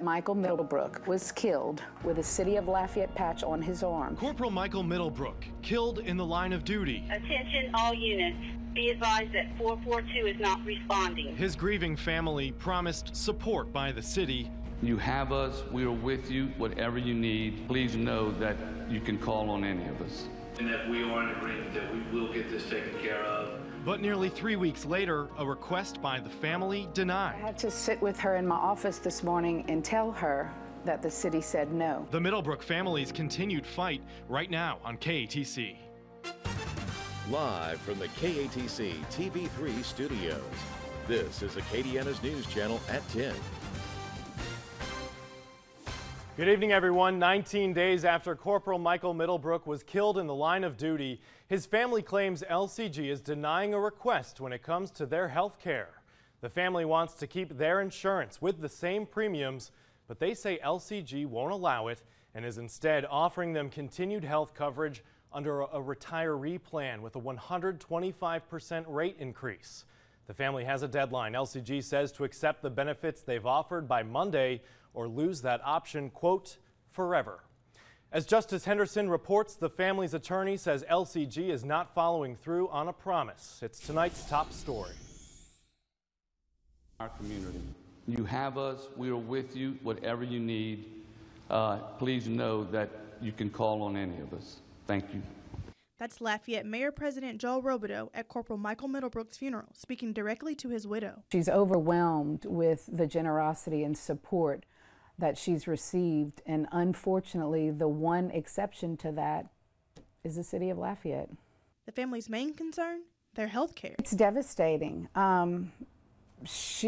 Michael Middlebrook was killed with a City of Lafayette patch on his arm. Corporal Michael Middlebrook, killed in the line of duty. Attention all units. Be advised that 442 is not responding. His grieving family promised support by the city. You have us, we are with you, whatever you need. Please know that you can call on any of us. And that we are in agreement that we will get this taken care of. But nearly 3 weeks later, a request by the family denied. I had to sit with her in my office this morning and tell her that the city said no. The Middlebrook family's continued fight right now on KATC. Live from the KATC TV3 studios, this is Acadiana's News Channel at 10. Good evening, everyone. 19 days after Corporal Michael Middlebrook was killed in the line of duty, his family claims LCG is denying a request when it comes to their health care. The family wants to keep their insurance with the same premiums, but they say LCG won't allow it and is instead offering them continued health coverage under a retiree plan with a 125% rate increase. The family has a deadline, LCG says, to accept the benefits they've offered by Monday or lose that option, quote, forever. As Justice Henderson reports, the family's attorney says LCG is not following through on a promise. It's tonight's top story. Our community. You have us, we are with you, whatever you need. Please know that you can call on any of us. Thank you. That's Lafayette Mayor President Joel Robideau at Corporal Michael Middlebrook's funeral, speaking directly to his widow. She's overwhelmed with the generosity and support that she's received, and unfortunately the one exception to that is the City of Lafayette. The family's main concern? Their health care. It's devastating. I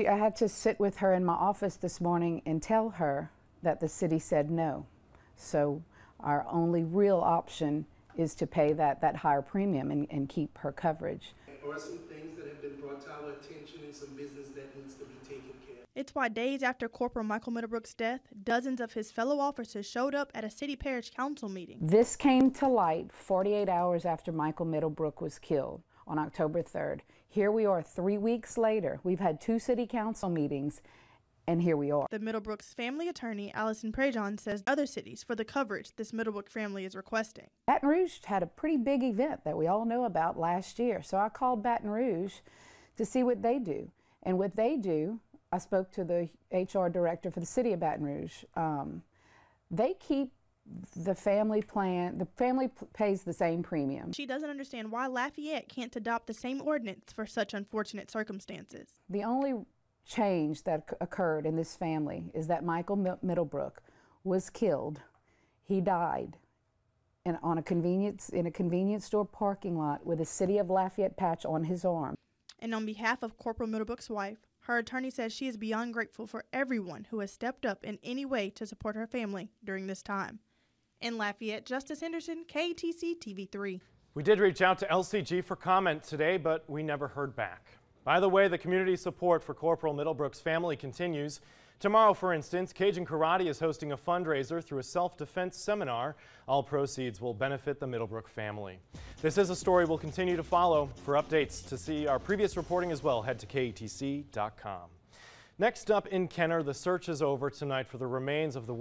had to sit with her in my office this morning and tell her that the city said no. So our only real option is to pay that higher premium and keep her coverage. Or some things that have been brought to our attention and some business that needs to be taken care of. It's why days after Corporal Michael Middlebrook's death, dozens of his fellow officers showed up at a city-parish council meeting. This came to light 48 hours after Michael Middlebrook was killed on October 3rd. Here we are 3 weeks later. We've had 2 city council meetings, and here we are. The Middlebrooks family attorney, Allison Prejean, says other cities for the coverage this Middlebrook family is requesting. Baton Rouge had a pretty big event that we all know about last year, so I called Baton Rouge to see what they do. And what they do, I spoke to the HR director for the city of Baton Rouge. They keep the family plan, the family pays the same premium. She doesn't understand why Lafayette can't adopt the same ordinance for such unfortunate circumstances. The only change that occurred in this family is that Michael Middlebrook was killed. He died in a convenience store parking lot with a City of Lafayette patch on his arm. And on behalf of Corporal Middlebrook's wife, her attorney says she is beyond grateful for everyone who has stepped up in any way to support her family during this time. In Lafayette, Justice Henderson, KATC TV3. We did reach out to LCG for comment today, but we never heard back. By the way, the community support for Corporal Middlebrook's family continues. Tomorrow, for instance, Cajun Karate is hosting a fundraiser through a self-defense seminar. All proceeds will benefit the Middlebrook family. This is a story we'll continue to follow. For updates to see our previous reporting as well, head to KATC.com. Next up in Kenner, the search is over tonight for the remains of the